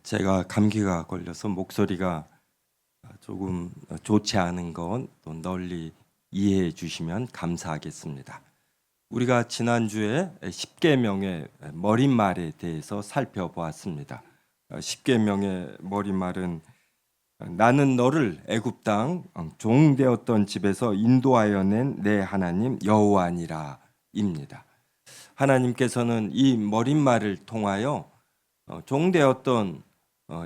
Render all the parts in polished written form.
제가 감기가 걸려서 목소리가 조금 좋지 않은 건 또 널리 이해해 주시면 감사하겠습니다. 우리가 지난주에 십계명의 머릿말에 대해서 살펴보았습니다. 십계명의 머릿말은 나는 너를 애굽 땅 종되었던 집에서 인도하여 낸 내 하나님 여호와니라입니다. 하나님께서는 이 머릿말을 통하여 종되었던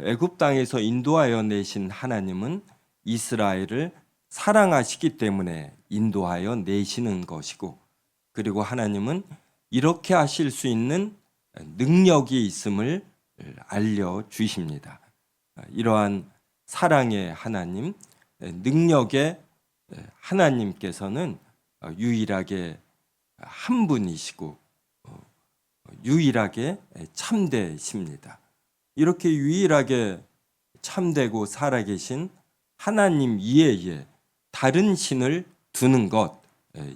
애굽 땅에서 인도하여 내신 하나님은 이스라엘을 사랑하시기 때문에 인도하여 내시는 것이고, 그리고 하나님은 이렇게 하실 수 있는 능력이 있음을 알려주십니다. 이러한 사랑의 하나님, 능력의 하나님께서는 유일하게 한 분이시고 유일하게 참되십니다. 이렇게 유일하게 참되고 살아계신 하나님 이외에 다른 신을 두는 것,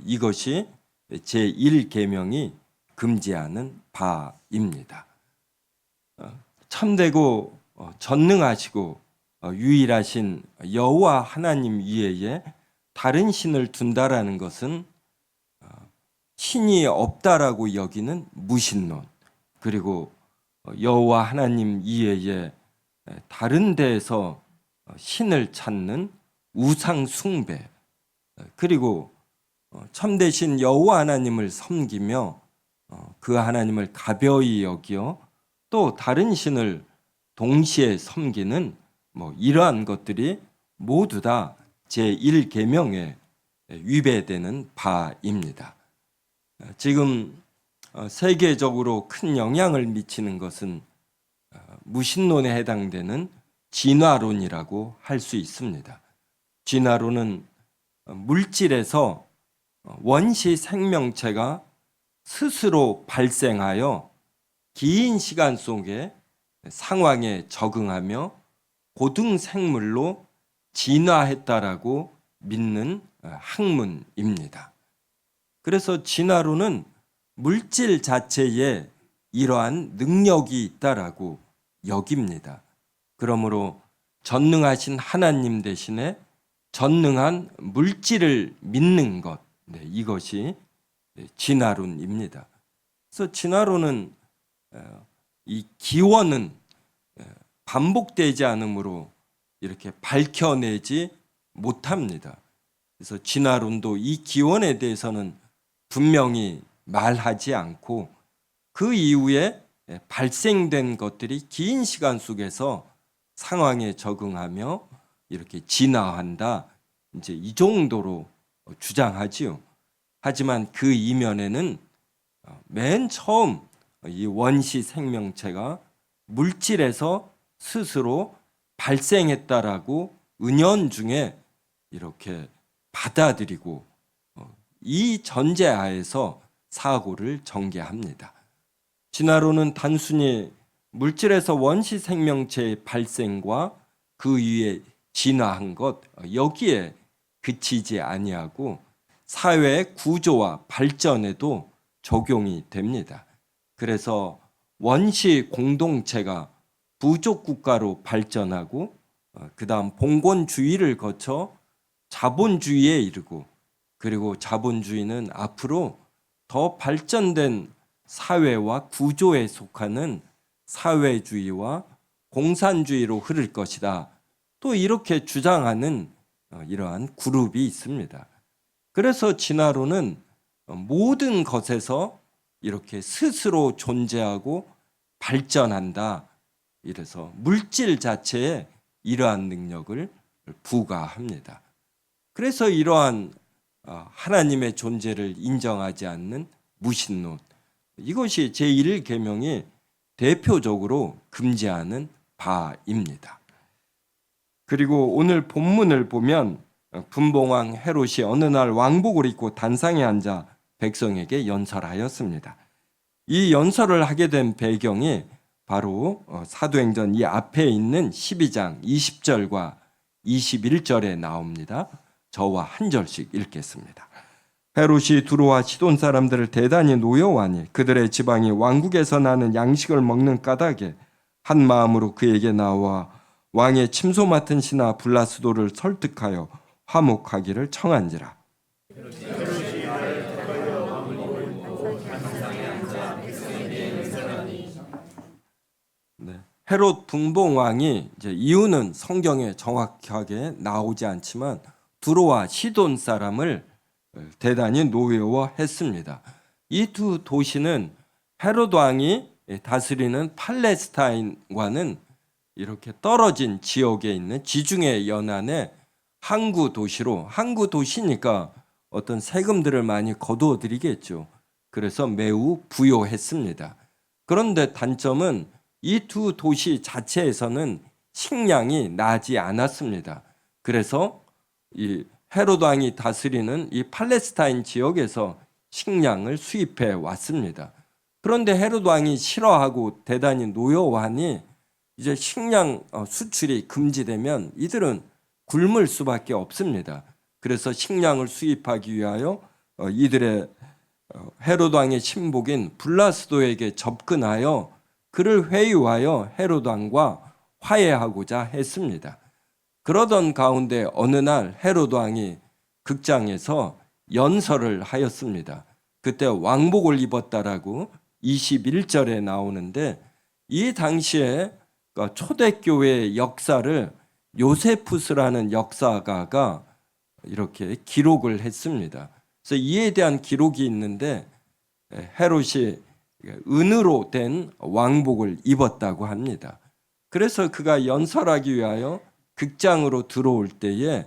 이것이 제1계명이 금지하는 바입니다. 참되고 전능하시고 유일하신 여호와 하나님 이외에 다른 신을 둔다라는 것은 신이 없다라고 여기는 무신론, 그리고 여호와 하나님 이외에 다른 데에서 신을 찾는 우상 숭배, 그리고 참되신 여호와 하나님을 섬기며 그 하나님을 가벼이 여기어 또 다른 신을 동시에 섬기는 이러한 것들이 모두 다 제1계명에 위배되는 바입니다. 지금 세계적으로 큰 영향을 미치는 것은 무신론에 해당되는 진화론이라고 할 수 있습니다. 진화론은 물질에서 원시 생명체가 스스로 발생하여 긴 시간 속에 상황에 적응하며 고등생물로 진화했다라고 믿는 학문입니다. 그래서 진화론은 물질 자체에 이러한 능력이 있다라고 여깁니다. 그러므로 전능하신 하나님 대신에 전능한 물질을 믿는 것, 이것이 진화론입니다. 그래서 진화론은 이 기원은 반복되지 않으므로 이렇게 밝혀내지 못합니다. 그래서 진화론도 이 기원에 대해서는 분명히 말하지 않고 그 이후에 발생된 것들이 긴 시간 속에서 상황에 적응하며 이렇게 진화한다, 이제 이 정도로 주장하지요. 하지만 그 이면에는 맨 처음 이 원시 생명체가 물질에서 스스로 발생했다라고 은연중에 이렇게 받아들이고 이 전제하에서 사고를 전개합니다. 진화론은 단순히 물질에서 원시 생명체의 발생과 그 위에 진화한 것, 여기에 그치지 아니하고 사회의 구조와 발전에도 적용이 됩니다. 그래서 원시 공동체가 부족 국가로 발전하고 그 다음 봉건주의를 거쳐 자본주의에 이르고, 그리고 자본주의는 앞으로 더 발전된 사회와 구조에 속하는 사회주의와 공산주의로 흐를 것이다, 또 이렇게 주장하는 이러한 그룹이 있습니다. 그래서 진화론은 모든 것에서 이렇게 스스로 존재하고 발전한다, 이래서 물질 자체에 이러한 능력을 부과합니다. 그래서 이러한 하나님의 존재를 인정하지 않는 무신론, 이것이 제1계명이 대표적으로 금지하는 바입니다. 그리고 오늘 본문을 보면 분봉왕 헤롯이 어느 날 왕복을 입고 단상에 앉아 백성에게 연설하였습니다. 이 연설을 하게 된 배경이 바로 사도행전 이 앞에 있는 12장 20절과 21절에 나옵니다. 저와 한 절씩 읽겠습니다. 헤롯이 두로와 시돈 사람들을 대단히 노여워하니 그들의 지방이 왕국에서 나는 양식을 먹는 까닭에 한 마음으로 그에게 나와 왕의 침소 맡은 신하 블라스도를 설득하여 화목하기를 청한지라. 네. 헤롯 분봉왕이 이제 이유는 성경에 정확하게 나오지 않지만 두로와 시돈 사람을 대단히 노여워했습니다. 이 두 도시는 헤롯 왕이 다스리는 팔레스타인과는 이렇게 떨어진 지역에 있는 지중해 연안의 항구 도시로, 항구 도시니까 어떤 세금들을 많이 거두어 드리겠죠. 그래서 매우 부요했습니다. 그런데 단점은 이 두 도시 자체에서는 식량이 나지 않았습니다. 그래서 이 헤롯 왕이 다스리는 이 팔레스타인 지역에서 식량을 수입해 왔습니다. 그런데 헤롯 왕이 싫어하고 대단히 노여워하니 이제 식량 수출이 금지되면 이들은 굶을 수밖에 없습니다. 그래서 식량을 수입하기 위하여 이들의 헤롯 왕의 친복인 블라스도에게 접근하여 그를 회유하여 헤롯 왕과 화해하고자 했습니다. 그러던 가운데 어느 날 헤롯 왕이 극장에서 연설을 하였습니다. 그때 왕복을 입었다라고 21절에 나오는데 이 당시에 초대교회의 역사를 요세푸스라는 역사가가 이렇게 기록을 했습니다. 그래서 이에 대한 기록이 있는데 헤롯이 은으로 된 왕복을 입었다고 합니다. 그래서 그가 연설하기 위하여 극장으로 들어올 때에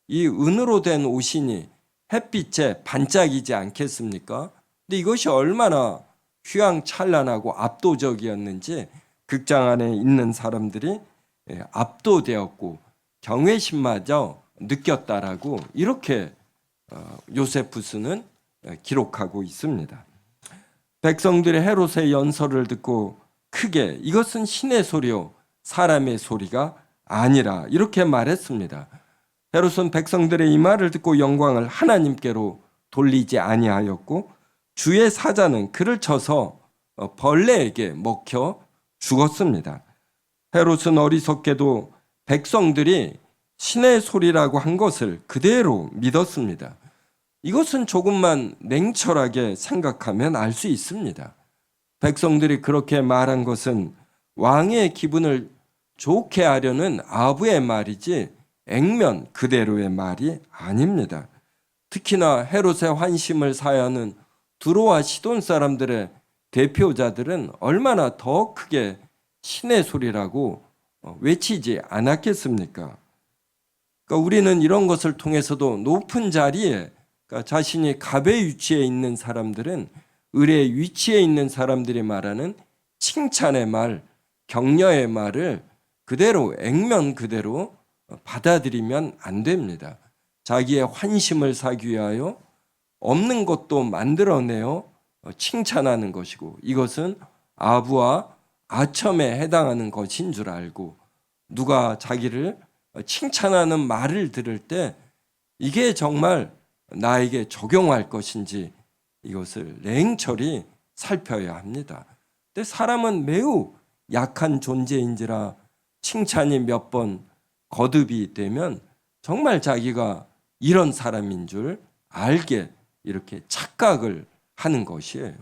이 은으로 된 옷이니 햇빛에 반짝이지 않겠습니까? 근데 이것이 얼마나 휘황찬란하고 압도적이었는지 극장 안에 있는 사람들이 압도되었고 경외심마저 느꼈다라고 이렇게 요세푸스는 기록하고 있습니다. 백성들이 헤롯의 연설을 듣고 크게 이것은 신의 소리요 사람의 소리가 아니라 이렇게 말했습니다. 헤롯은 백성들의 이 말을 듣고 영광을 하나님께로 돌리지 아니하였고 주의 사자는 그를 쳐서 벌레에게 먹혀 죽었습니다. 헤롯은 어리석게도 백성들이 신의 소리라고 한 것을 그대로 믿었습니다. 이것은 조금만 냉철하게 생각하면 알 수 있습니다. 백성들이 그렇게 말한 것은 왕의 기분을 좋게 하려는 아부의 말이지 액면 그대로의 말이 아닙니다. 특히나 헤롯의 환심을 사하는 두로와 시돈 사람들의 대표자들은 얼마나 더 크게 신의 소리라고 외치지 않았겠습니까? 그러니까 우리는 이런 것을 통해서도 높은 자리에 자신이 갑의 위치에 있는 사람들은 을의 위치에 있는 사람들이 말하는 칭찬의 말, 격려의 말을 그대로 액면 그대로 받아들이면 안 됩니다. 자기의 환심을 사기 위하여 없는 것도 만들어내어 칭찬하는 것이고 이것은 아부와 아첨에 해당하는 것인 줄 알고 누가 자기를 칭찬하는 말을 들을 때 이게 정말 나에게 적용할 것인지 이것을 냉철히 살펴야 합니다. 근데 사람은 매우 약한 존재인지라 칭찬이 몇 번 거듭이 되면 정말 자기가 이런 사람인 줄 알게 이렇게 착각을 하는 것이에요.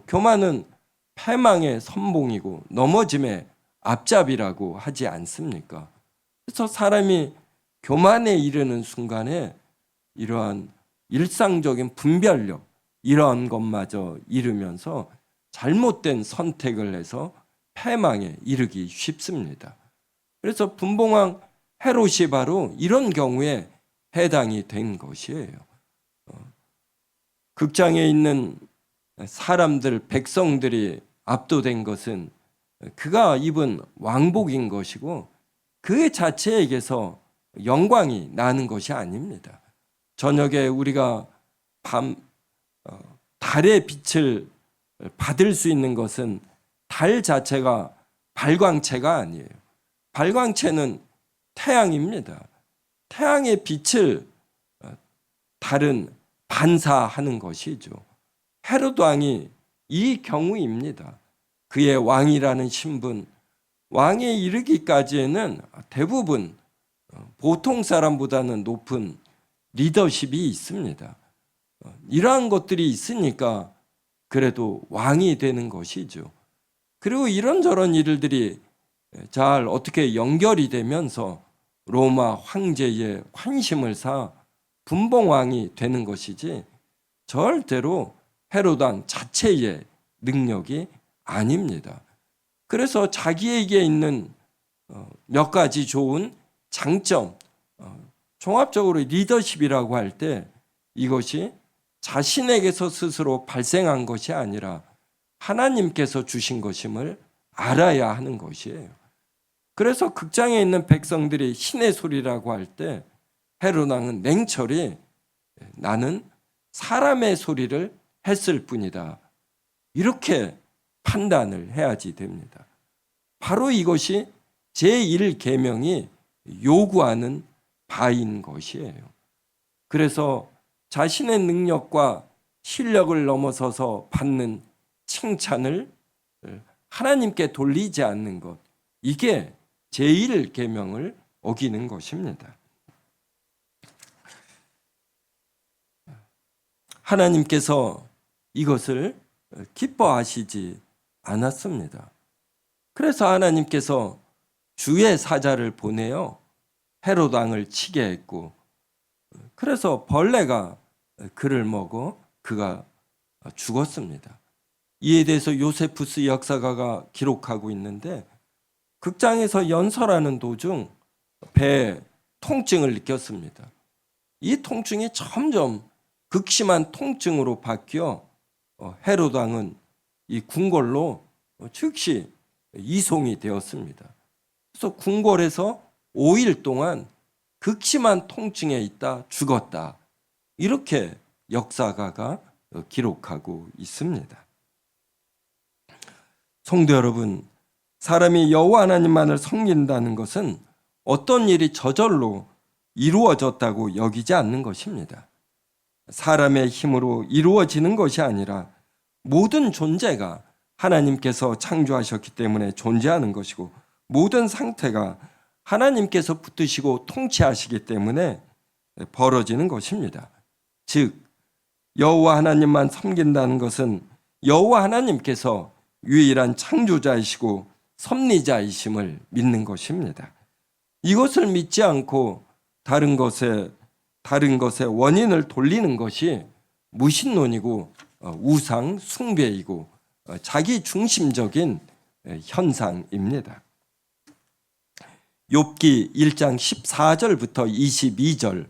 교만은 패망의 선봉이고 넘어짐의 앞잡이라고 하지 않습니까? 그래서 사람이 교만에 이르는 순간에 이러한 일상적인 분별력 이러한 것마저 잃으면서 잘못된 선택을 해서 패망에 이르기 쉽습니다. 그래서 분봉왕 헤롯이 바로 이런 경우에 해당이 된 것이에요. 극장에 있는 사람들, 백성들이 압도된 것은 그가 입은 왕복인 것이고 그 자체에게서 영광이 나는 것이 아닙니다. 저녁에 우리가 달의 빛을 받을 수 있는 것은 달 자체가 발광체가 아니에요. 발광체는 태양입니다. 태양의 빛을 달은 반사하는 것이죠. 헤롯 왕이 이 경우입니다. 그의 왕이라는 신분, 왕에 이르기까지에는 대부분 보통 사람보다는 높은 리더십이 있습니다. 이러한 것들이 있으니까 그래도 왕이 되는 것이죠. 그리고 이런저런 일들이 잘 어떻게 연결이 되면서 로마 황제의 환심을 사 분봉왕이 되는 것이지 절대로 헤롯 왕 자체의 능력이 아닙니다. 그래서 자기에게 있는 몇 가지 좋은 장점, 종합적으로 리더십이라고 할 때 이것이 자신에게서 스스로 발생한 것이 아니라 하나님께서 주신 것임을 알아야 하는 것이에요. 그래서 극장에 있는 백성들이 신의 소리라고 할 때 헤롯 왕은 냉철히 나는 사람의 소리를 했을 뿐이다, 이렇게 판단을 해야지 됩니다. 바로 이것이 제1계명이 요구하는 바인 것이에요. 그래서 자신의 능력과 실력을 넘어서서 받는 칭찬을 하나님께 돌리지 않는 것, 이게 제1계명을 어기는 것입니다. 하나님께서 이것을 기뻐하시지 않았습니다. 그래서 하나님께서 주의 사자를 보내어 헤롯 왕을 치게 했고, 그래서 벌레가 그를 먹어 그가 죽었습니다. 이에 대해서 요세푸스 역사가가 기록하고 있는데, 극장에서 연설하는 도중 배에 통증을 느꼈습니다. 이 통증이 점점 극심한 통증으로 바뀌어 헤롯 왕은 이 궁궐로 즉시 이송이 되었습니다. 그래서 궁궐에서 5일 동안 극심한 통증에 있다 죽었다, 이렇게 역사가가 기록하고 있습니다. 성도 여러분, 사람이 여호와 하나님만을 섬긴다는 것은 어떤 일이 저절로 이루어졌다고 여기지 않는 것입니다. 사람의 힘으로 이루어지는 것이 아니라 모든 존재가 하나님께서 창조하셨기 때문에 존재하는 것이고, 모든 상태가 하나님께서 붙드시고 통치하시기 때문에 벌어지는 것입니다. 즉 여호와 하나님만 섬긴다는 것은 여호와 하나님께서 유일한 창조자이시고 섭리자이심을 믿는 것입니다. 이것을 믿지 않고 다른 것에 원인을 돌리는 것이 무신론이고 우상 숭배이고 자기 중심적인 현상입니다. 욥기 1장 14절부터 22절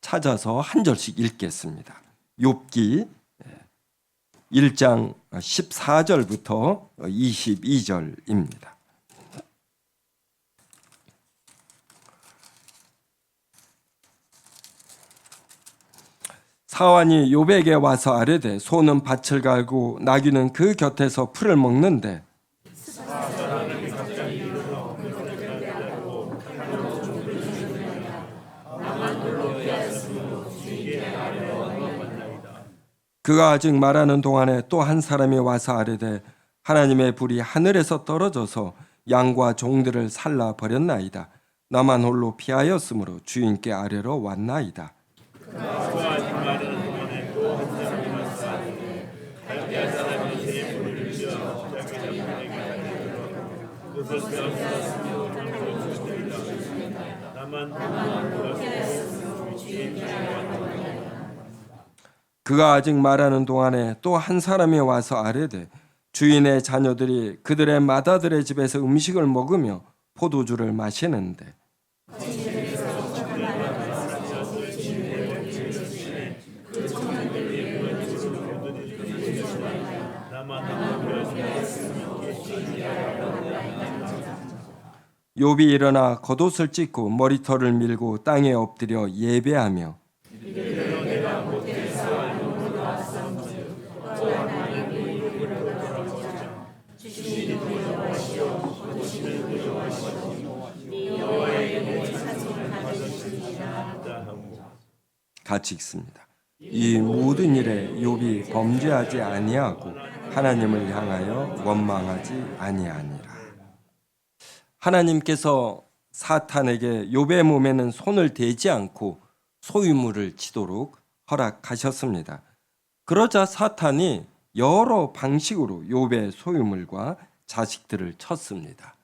찾아서 한 절씩 읽겠습니다. 욥기 1장 14절부터 22절입니다. 사환이 욥에게 와서 아뢰되 소는 밭을 갈고 나귀는 그 곁에서 풀을 먹는데 그가 아직 말하는 동안에 또 한 사람이 와서 아뢰되 하나님의 불이 하늘에서 떨어져서 양과 종들을 살라 버렸나이다. 나만 홀로 피하였으므로 주인께 아뢰러 왔나이다. 그가 아직 말하는 동안에 또 한 사람이 와서 아뢰되 주인의 자녀들이 그들의 맏아들의 집에서 음식을 먹으며 포도주를 마시는데 욥이 일어나 겉옷을 찢고 머리털을 밀고 땅에 엎드려 예배하며 같이 읽습니다. 이 모든 일에 욥이 범죄하지 아니하고 하나님을 향하여 원망하지 아니하니라. 하나님께서 사탄에게 욥의 몸에는 손을 대지 않고 소유물을 치도록 허락하셨습니다. 그러자 사탄이 여러 방식으로 욥의 소유물과 자식들을 쳤습니다.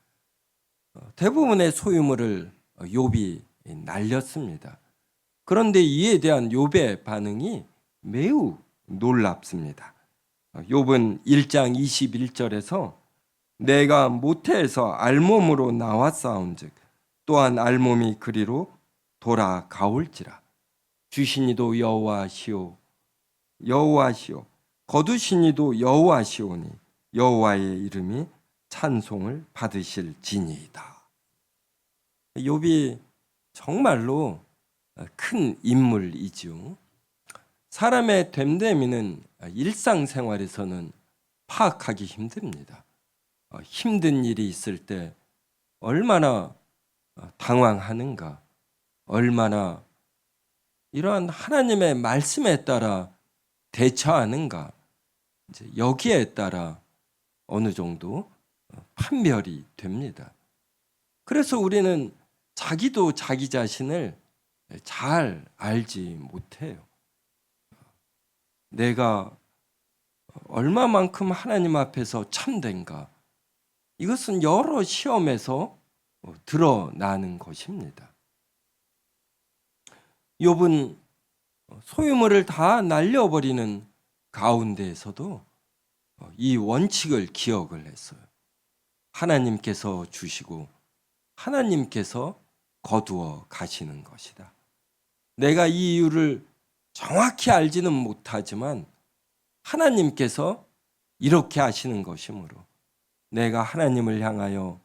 대부분의 소유물을 욥이 날렸습니다. 그런데 이에 대한 욥의 반응이 매우 놀랍습니다. 욥은 1장 21절에서 내가 모태에서 알몸으로 나왔사온즉 또한 알몸이 그리로 돌아가올지라. 주시니도 여호와시오 여호와시오 거두시니도 여호와시오니 여호와의 이름이 찬송을 받으실지니이다. 욥이 정말로 큰 인물이죠. 사람의 됨됨이는 일상생활에서는 파악하기 힘듭니다. 힘든 일이 있을 때 얼마나 당황하는가, 얼마나 이러한 하나님의 말씀에 따라 대처하는가, 이제 여기에 따라 어느 정도 판별이 됩니다. 그래서 우리는 자기도 자기 자신을 잘 알지 못해요. 내가 얼마만큼 하나님 앞에서 참된가, 이것은 여러 시험에서 드러나는 것입니다. 욥은 소유물을 다 날려버리는 가운데에서도 이 원칙을 기억을 했어요. 하나님께서 주시고 하나님께서 거두어 가시는 것이다. 내가 이 이유를 정확히 알지는 못하지만 하나님께서 이렇게 하시는 것이므로 내가 하나님을 향하여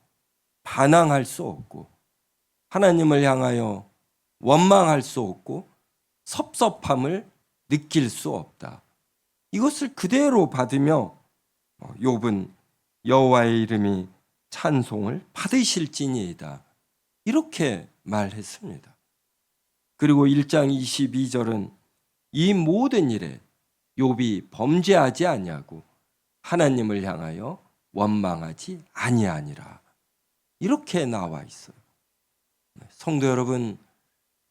반항할 수 없고 하나님을 향하여 원망할 수 없고 섭섭함을 느낄 수 없다. 이것을 그대로 받으며 욥은 여호와의 이름이 찬송을 받으실지니이다, 이렇게 말했습니다. 그리고 1장 22절은 이 모든 일에 욥이 범죄하지 아니하고 하나님을 향하여 원망하지 아니하니라, 이렇게 나와 있어요. 성도 여러분,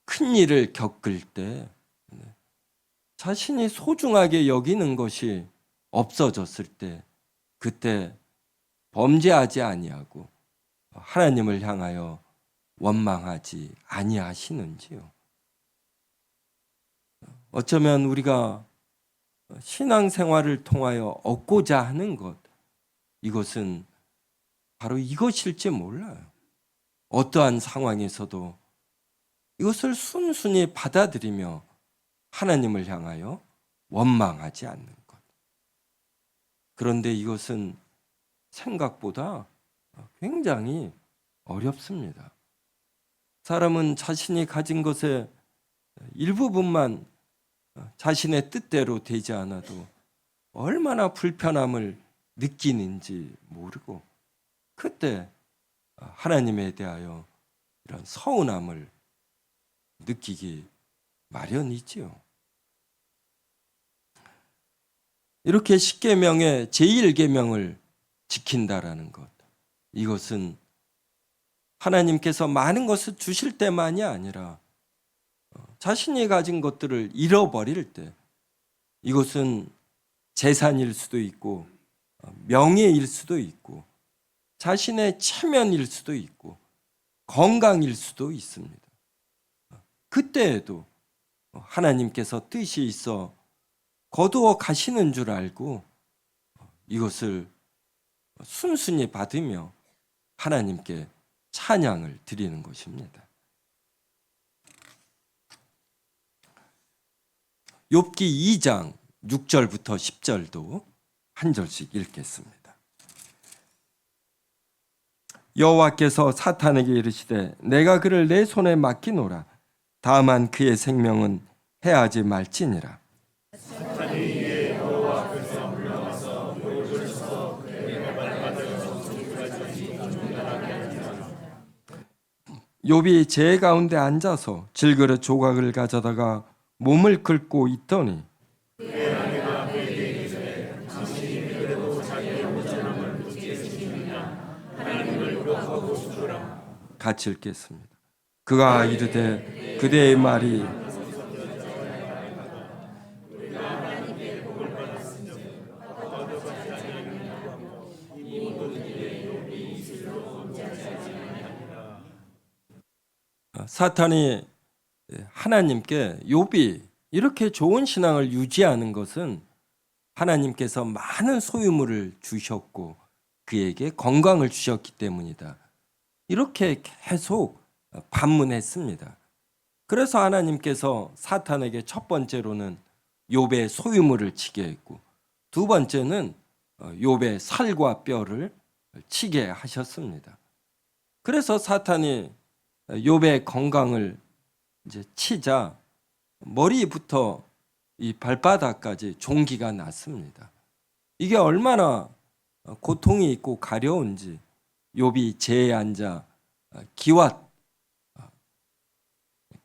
큰 일을 겪을 때 자신이 소중하게 여기는 것이 없어졌을 때 그때 범죄하지 아니하고 하나님을 향하여 원망하지 아니하시는지요? 어쩌면 우리가 신앙생활을 통하여 얻고자 하는 것, 이것은 바로 이것일지 몰라요. 어떠한 상황에서도 이것을 순순히 받아들이며 하나님을 향하여 원망하지 않는 것. 그런데 이것은 생각보다 굉장히 어렵습니다. 사람은 자신이 가진 것의 일부분만 자신의 뜻대로 되지 않아도 얼마나 불편함을 느끼는지 모르고 그때 하나님에 대하여 이런 서운함을 느끼기 마련이지요. 이렇게 십계명의 제1계명을 지킨다라는 것, 이것은 하나님께서 많은 것을 주실 때만이 아니라 자신이 가진 것들을 잃어버릴 때, 이것은 재산일 수도 있고 명예일 수도 있고 자신의 체면일 수도 있고 건강일 수도 있습니다. 그때에도 하나님께서 뜻이 있어 거두어 가시는 줄 알고 이것을 순순히 받으며 하나님께 찬양을 드리는 것입니다. 욥기 2장 6절부터 10절도 한 절씩 읽겠습니다. 여호와께서 사탄에게 이르시되 내가 그를 내 손에 맡기노라. 다만 그의 생명은 해하지 말지니라. 욥이 제 가운데 앉아서 질그릇 조각을 가져다가 몸을 긁고 있더니 같이 읽겠습니다. 그가 이르되 그대의 말이 사탄이 하나님께 욥이 이렇게 좋은 신앙을 유지하는 것은 하나님께서 많은 소유물을 주셨고 그에게 건강을 주셨기 때문이다. 이렇게 계속 반문했습니다. 그래서 하나님께서 사탄에게 첫 번째로는 욥의 소유물을 치게 했고 두 번째는 욥의 살과 뼈를 치게 하셨습니다. 그래서 사탄이 욥의 건강을 이제 치자 머리부터 이 발바닥까지 종기가 났습니다. 이게 얼마나 고통이 있고 가려운지 욥이 재에 앉아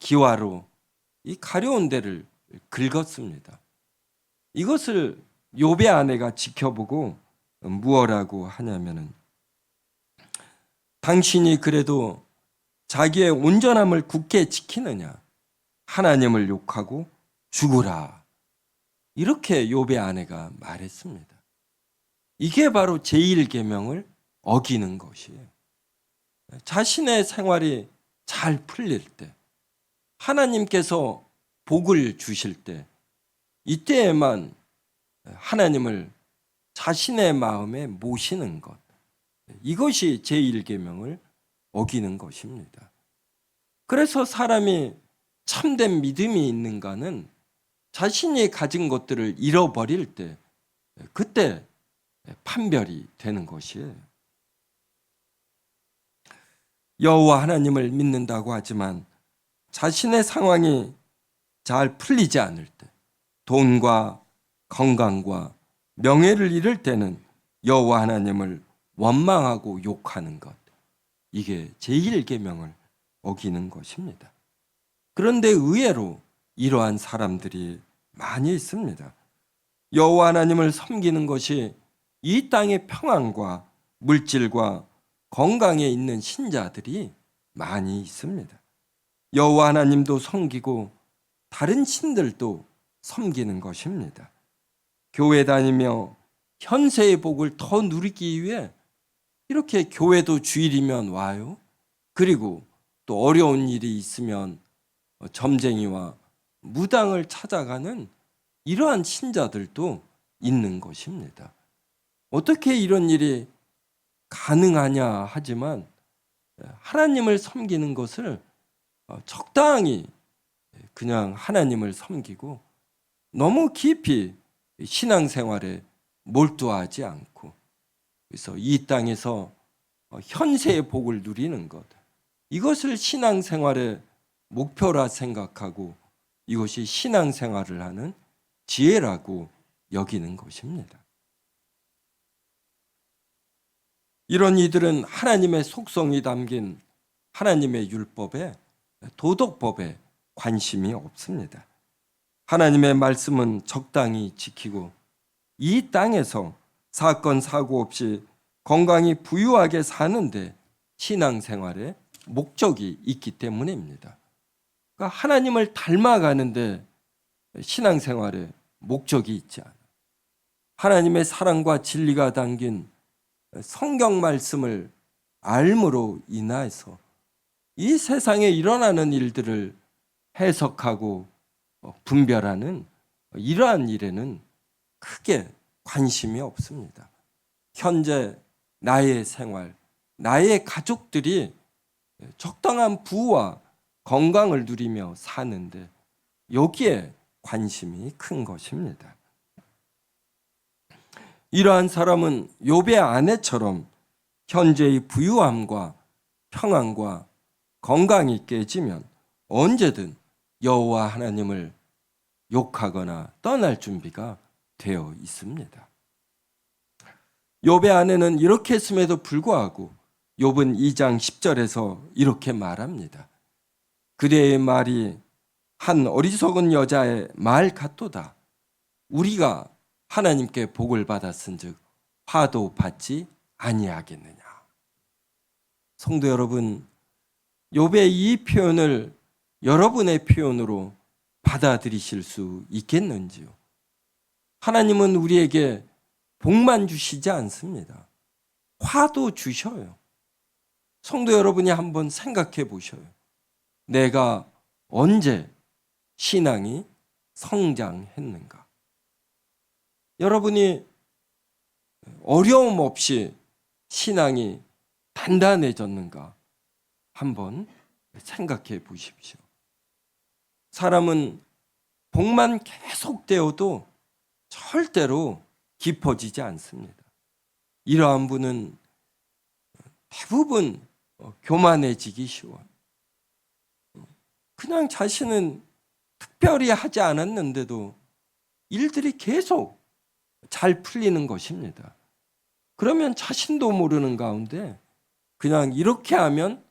기와로 이 가려운 데를 긁었습니다. 이것을 욥의 아내가 지켜보고 무엇라고 하냐면은 당신이 그래도 자기의 온전함을 굳게 지키느냐 하나님을 욕하고 죽으라 이렇게 욥의 아내가 말했습니다. 이게 바로 제1계명을 어기는 것이에요. 자신의 생활이 잘 풀릴 때 하나님께서 복을 주실 때 이때에만 하나님을 자신의 마음에 모시는 것 이것이 제1계명을 어기는 것입니다. 그래서 사람이 참된 믿음이 있는가는 자신이 가진 것들을 잃어버릴 때 그때 판별이 되는 것이에요. 여호와 하나님을 믿는다고 하지만 자신의 상황이 잘 풀리지 않을 때 돈과 건강과 명예를 잃을 때는 여호와 하나님을 원망하고 욕하는 것 이게 제1계명을 어기는 것입니다. 그런데 의외로 이러한 사람들이 많이 있습니다. 여호와 하나님을 섬기는 것이 이 땅의 평안과 물질과 건강에 있는 신자들이 많이 있습니다. 여호와 하나님도 섬기고 다른 신들도 섬기는 것입니다. 교회 다니며 현세의 복을 더 누리기 위해 이렇게 교회도 주일이면 와요. 그리고 또 어려운 일이 있으면 점쟁이와 무당을 찾아가는 이러한 신자들도 있는 것입니다. 어떻게 이런 일이 가능하냐 하지만 하나님을 섬기는 것을 적당히 그냥 하나님을 섬기고 너무 깊이 신앙생활에 몰두하지 않고 그래서 이 땅에서 현세의 복을 누리는 것 이것을 신앙생활의 목표라 생각하고 이것이 신앙생활을 하는 지혜라고 여기는 것입니다. 이런 이들은 하나님의 속성이 담긴 하나님의 율법에 도덕법에 관심이 없습니다. 하나님의 말씀은 적당히 지키고 이 땅에서 사건 사고 없이 건강히 부유하게 사는데 신앙생활에 목적이 있기 때문입니다. 그러니까 하나님을 닮아가는데 신앙생활에 목적이 있지 않아요. 하나님의 사랑과 진리가 담긴 성경 말씀을 알므로 인하여서 이 세상에 일어나는 일들을 해석하고 분별하는 이러한 일에는 크게 관심이 없습니다. 현재 나의 생활, 나의 가족들이 적당한 부와 건강을 누리며 사는데 여기에 관심이 큰 것입니다. 이러한 사람은 욥의 아내처럼 현재의 부유함과 평안과 건강이 깨지면 언제든 여호와 하나님을 욕하거나 떠날 준비가 되어 있습니다. 욥의 아내는 이렇게 했음에도 불구하고 욥은 2장 10절에서 이렇게 말합니다. 그대의 말이 한 어리석은 여자의 말 같도다. 우리가 하나님께 복을 받았은즉 화도 받지 아니하겠느냐. 성도 여러분, 욥의 이 표현을 여러분의 표현으로 받아들이실 수 있겠는지요? 하나님은 우리에게 복만 주시지 않습니다. 화도 주셔요. 성도 여러분이 한번 생각해 보셔요. 내가 언제 신앙이 성장했는가? 여러분이 어려움 없이 신앙이 단단해졌는가? 한번 생각해 보십시오. 사람은 복만 계속되어도 절대로 깊어지지 않습니다. 이러한 분은 대부분 교만해지기 쉬워요. 그냥 자신은 특별히 하지 않았는데도 일들이 계속 잘 풀리는 것입니다. 그러면 자신도 모르는 가운데 그냥 이렇게 하면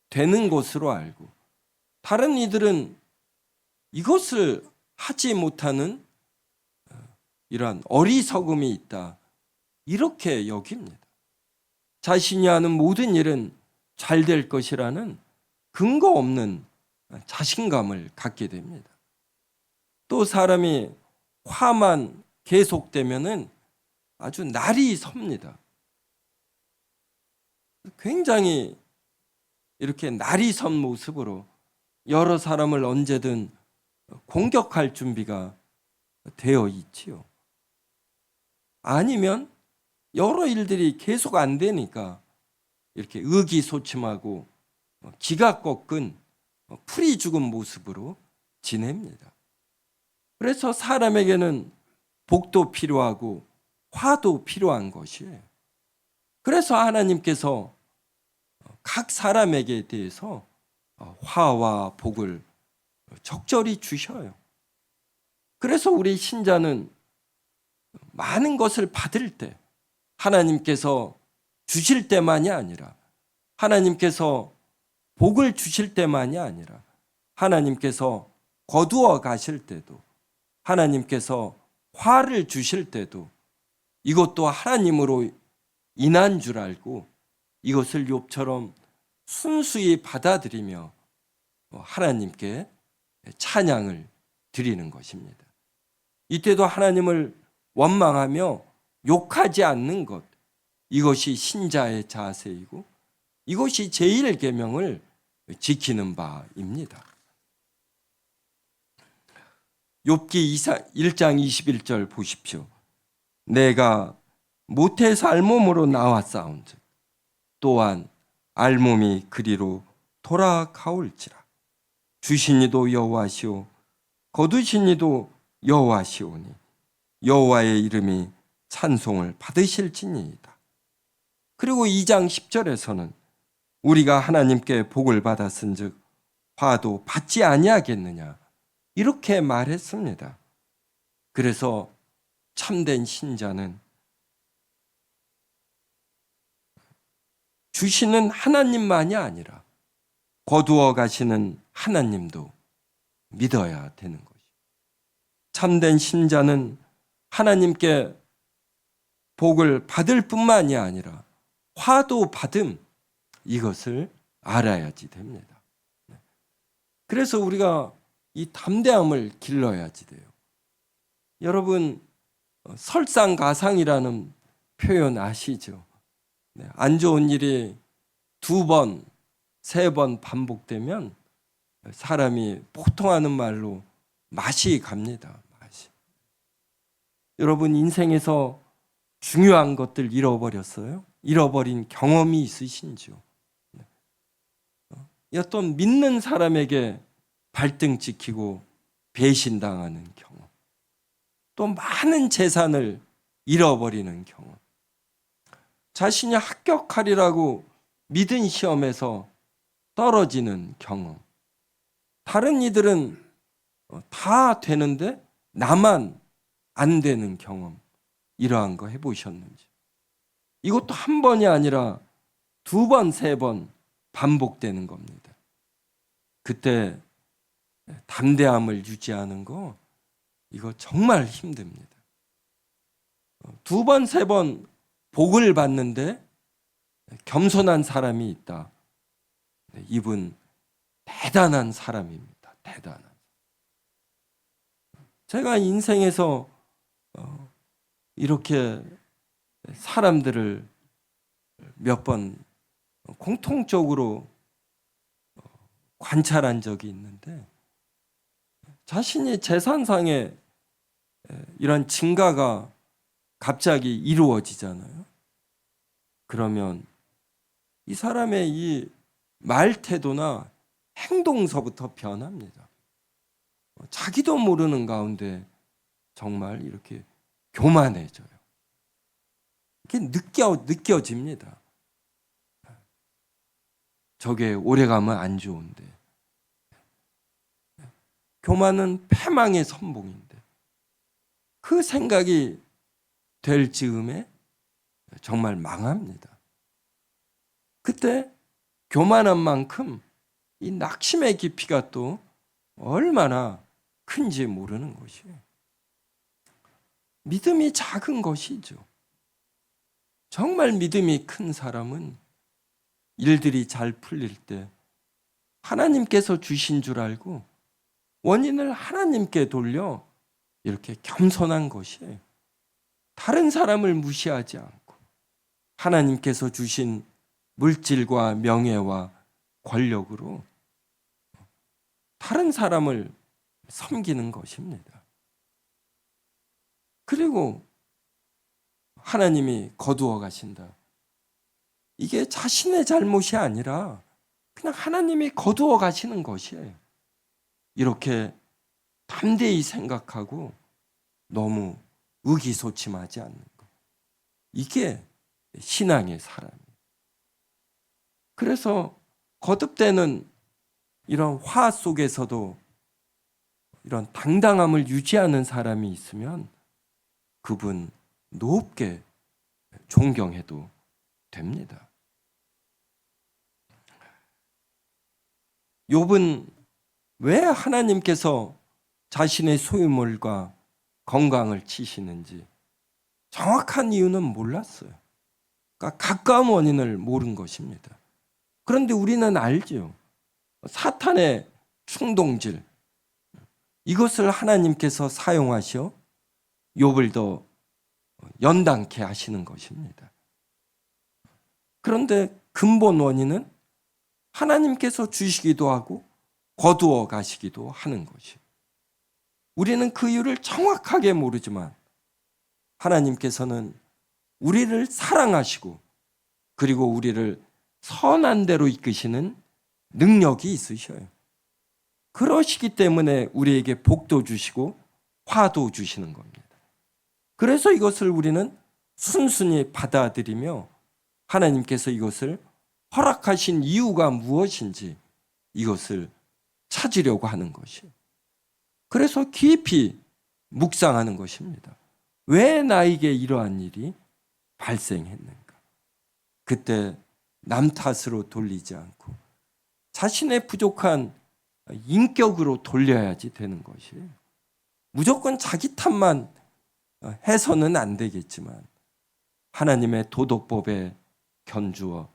되는 것으로 알고, 다른 이들은 이것을 하지 못하는 이러한 어리석음이 있다, 이렇게 여깁니다. 자신이 하는 모든 일은 잘 될 것이라는 근거 없는 자신감을 갖게 됩니다. 또 사람이 화만 계속되면은 아주 날이 섭니다. 굉장히 이렇게 날이 선 모습으로 여러 사람을 언제든 공격할 준비가 되어 있지요. 아니면 여러 일들이 계속 안 되니까 이렇게 의기소침하고 기가 꺾은 풀이 죽은 모습으로 지냅니다. 그래서 사람에게는 복도 필요하고 화도 필요한 것이에요. 그래서 하나님께서 각 사람에게 대해서 화와 복을 적절히 주셔요. 그래서 우리 신자는 많은 것을 받을 때 하나님께서 주실 때만이 아니라, 하나님께서 복을 주실 때만이 아니라, 하나님께서 거두어 가실 때도, 하나님께서 화를 주실 때도 이것도 하나님으로 인한 줄 알고 이것을 욥처럼 순수히 받아들이며 하나님께 찬양을 드리는 것입니다. 이때도 하나님을 원망하며 욕하지 않는 것, 이것이 신자의 자세이고 이것이 제1계명을 지키는 바입니다. 욥기 1장 21절 보십시오. 내가 모태에서 알몸으로 나왔사온즉 또한 알몸이 그리로 돌아가올지라. 주신 이도 여호와시오 거두신 이도 여호와시오니 여호와의 이름이 찬송을 받으실지니이다. 그리고 2장 10절에서는 우리가 하나님께 복을 받았은즉 화도 받지 아니하겠느냐, 이렇게 말했습니다. 그래서 참된 신자는 주시는 하나님만이 아니라 거두어 가시는 하나님도 믿어야 되는 것이죠. 참된 신자는 하나님께 복을 받을 뿐만이 아니라 화도 받음, 이것을 알아야지 됩니다. 그래서 우리가 이 담대함을 길러야지 돼요. 여러분, 설상가상이라는 표현 아시죠? 안 좋은 일이 2번, 3번 반복되면 사람이 보통하는 말로 맛이 갑니다. 맛이. 여러분, 인생에서 중요한 것들 잃어버렸어요? 잃어버린 경험이 있으신지요? 어떤 믿는 사람에게 발등 찍히고 배신당하는 경험, 또 많은 재산을 잃어버리는 경험, 자신이 합격하리라고 믿은 시험에서 떨어지는 경험, 다른 이들은 다 되는데 나만 안 되는 경험, 이러한 거 해보셨는지? 이것도 한 번이 아니라 2번, 3번 반복되는 겁니다. 그때 담대함을 유지하는 거, 이거 정말 힘듭니다. 2번, 3번 복을 받는데 겸손한 사람이 있다. 이분 대단한 사람입니다. 대단한. 제가 인생에서 이렇게 사람들을 몇 번 공통적으로 관찰한 적이 있는데, 자신이 재산상의 이런 증가가 갑자기 이루어지잖아요. 그러면 이 사람의 이 말태도나 행동서부터 변합니다. 자기도 모르는 가운데 정말 이렇게 교만해져요. 이게 느껴집니다. 저게 오래가면 안 좋은데. 교만은 패망의 선봉인데, 그 생각이 될 즈음에 정말 망합니다. 그때 교만한 만큼 이 낙심의 깊이가 또 얼마나 큰지 모르는 것이에요. 믿음이 작은 것이죠. 정말 믿음이 큰 사람은 일들이 잘 풀릴 때 하나님께서 주신 줄 알고 원인을 하나님께 돌려 이렇게 겸손한 것이에요. 다른 사람을 무시하지 않고 하나님께서 주신 물질과 명예와 권력으로 다른 사람을 섬기는 것입니다. 그리고 하나님이 거두어 가신다. 이게 자신의 잘못이 아니라 그냥 하나님이 거두어 가시는 것이에요. 이렇게 담대히 생각하고 너무 의기소침하지 않는 것. 이게 신앙의 사람이에요. 그래서 거듭되는 이런 화 속에서도 이런 당당함을 유지하는 사람이 있으면 그분 높게 존경해도 됩니다. 욥은 왜 하나님께서 자신의 소유물과 건강을 치시는지 정확한 이유는 몰랐어요. 그러니까 가까운 원인을 모른 것입니다. 그런데 우리는 알죠. 사탄의 충동질, 이것을 하나님께서 사용하셔 욥을 더 연단케 하시는 것입니다. 그런데 근본 원인은 하나님께서 주시기도 하고 거두어 가시기도 하는 것이에요. 우리는 그 이유를 정확하게 모르지만 하나님께서는 우리를 사랑하시고 그리고 우리를 선한 대로 이끄시는 능력이 있으셔요. 그러시기 때문에 우리에게 복도 주시고 화도 주시는 겁니다. 그래서 이것을 우리는 순순히 받아들이며 하나님께서 이것을 허락하신 이유가 무엇인지 이것을 찾으려고 하는 것이에요. 그래서 깊이 묵상하는 것입니다. 왜 나에게 이러한 일이 발생했는가? 그때 남 탓으로 돌리지 않고 자신의 부족한 인격으로 돌려야지 되는 것이에요. 무조건 자기 탓만 해서는 안 되겠지만 하나님의 도덕법에 견주어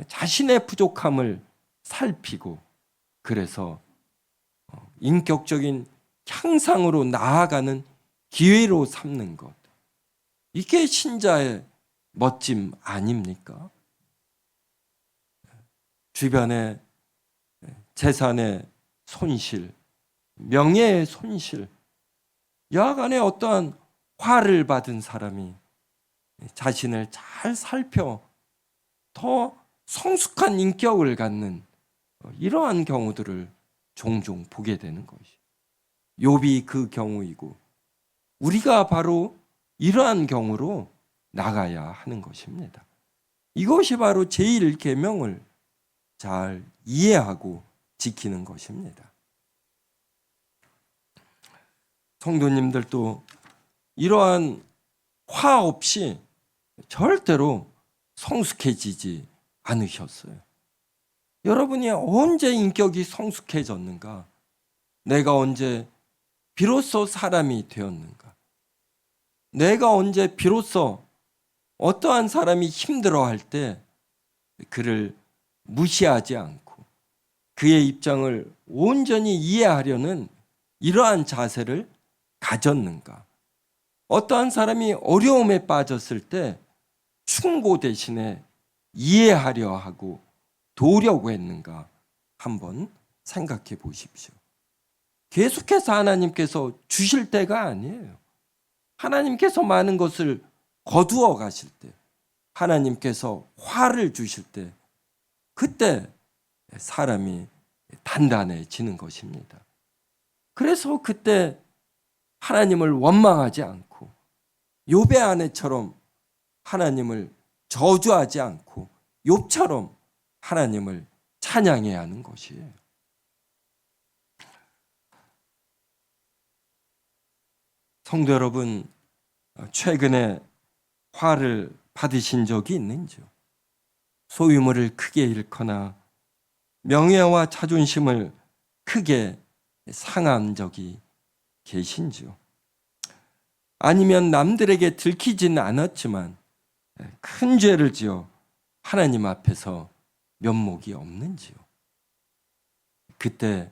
자신의 부족함을 살피고 그래서 인격적인 향상으로 나아가는 기회로 삼는 것. 이게 신자의 멋짐 아닙니까? 주변의 재산의 손실, 명예의 손실, 여하간에 어떠한 화를 받은 사람이 자신을 잘 살펴 더 성숙한 인격을 갖는 이러한 경우들을 종종 보게 되는 것이 욥이 그 경우이고 우리가 바로 이러한 경우로 나가야 하는 것입니다. 이것이 바로 제1계명을 잘 이해하고 지키는 것입니다. 성도님들도 이러한 화 없이 절대로 성숙해지지 않으셨어요. 여러분이 언제 인격이 성숙해졌는가? 내가 언제 비로소 사람이 되었는가? 내가 언제 비로소 어떠한 사람이 힘들어할 때 그를 무시하지 않고 그의 입장을 온전히 이해하려는 이러한 자세를 가졌는가? 어떠한 사람이 어려움에 빠졌을 때 충고 대신에 이해하려 하고 도우려고 했는가? 한번 생각해 보십시오. 계속해서 하나님께서 주실 때가 아니에요. 하나님께서 많은 것을 거두어 가실 때, 하나님께서 화를 주실 때, 그때 사람이 단단해지는 것입니다. 그래서 그때 하나님을 원망하지 않고 욥의 아내처럼 하나님을 저주하지 않고 욥처럼 하나님을 찬양해야 하는 것이에요. 성도 여러분, 최근에 화를 받으신 적이 있는지요? 소유물을 크게 잃거나 명예와 자존심을 크게 상한 적이 계신지요? 아니면 남들에게 들키지는 않았지만 큰 죄를 지어 하나님 앞에서 면목이 없는지요? 그때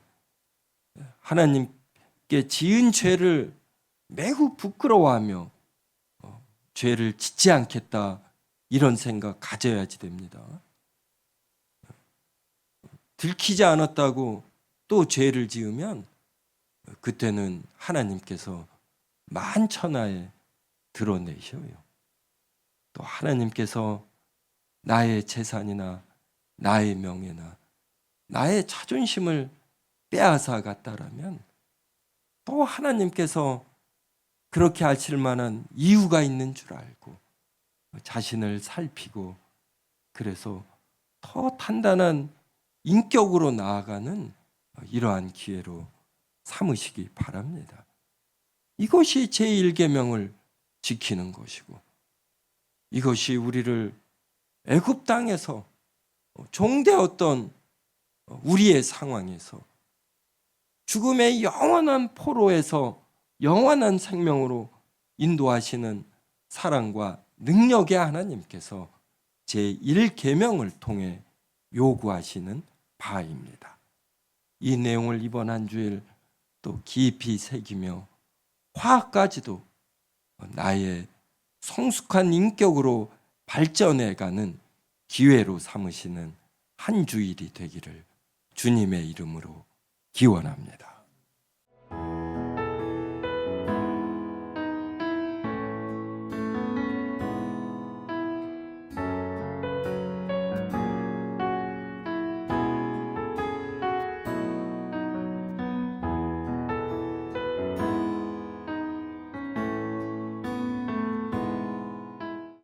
하나님께 지은 죄를 매우 부끄러워하며 죄를 짓지 않겠다, 이런 생각 가져야지 됩니다. 들키지 않았다고 또 죄를 지으면 그때는 하나님께서 만천하에 드러내셔요. 또 하나님께서 나의 재산이나 나의 명예나 나의 자존심을 빼앗아 갔다라면 또 하나님께서 그렇게 하실 만한 이유가 있는 줄 알고 자신을 살피고, 그래서 더 단단한 인격으로 나아가는 이러한 기회로 삼으시기 바랍니다. 이것이 제1계명을 지키는 것이고, 이것이 우리를 애굽 땅에서 종되었던 우리의 상황에서 죽음의 영원한 포로에서 영원한 생명으로 인도하시는 사랑과 능력의 하나님께서 제1계명을 통해 요구하시는 바입니다. 이 내용을 이번 한 주일 또 깊이 새기며 화까지도 나의 성숙한 인격으로 발전해가는 기회로 삼으시는 한 주일이 되기를 주님의 이름으로 기원합니다.